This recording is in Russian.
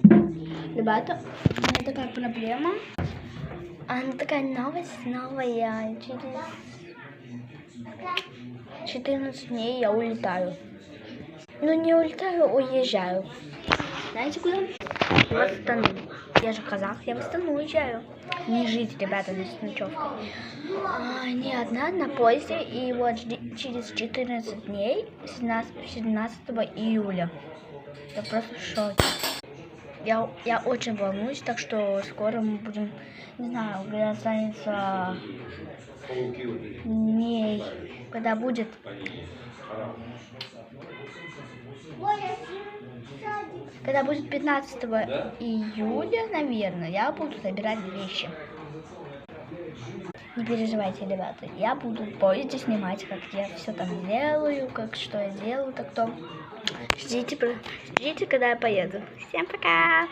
Ребята, у меня такая проблема. Она такая новость новая. Через 14 дней я улетаю. Ну не улетаю, уезжаю. Знаете куда? В Астану. Я же казах, я в Астану уезжаю. Не жить, ребята, с ночевкой. Не одна на поезде. И вот через 14 дней, 17 июля. Я просто в шоке. Я очень волнуюсь, так что скоро мы будем, не знаю, когда останется дней, когда будет Когда будет 15 июля, наверное, я буду собирать вещи. Не переживайте, ребята, я буду в поезде снимать, как я все там делаю, как что я делаю, так то ждите, когда я поеду. Всем пока!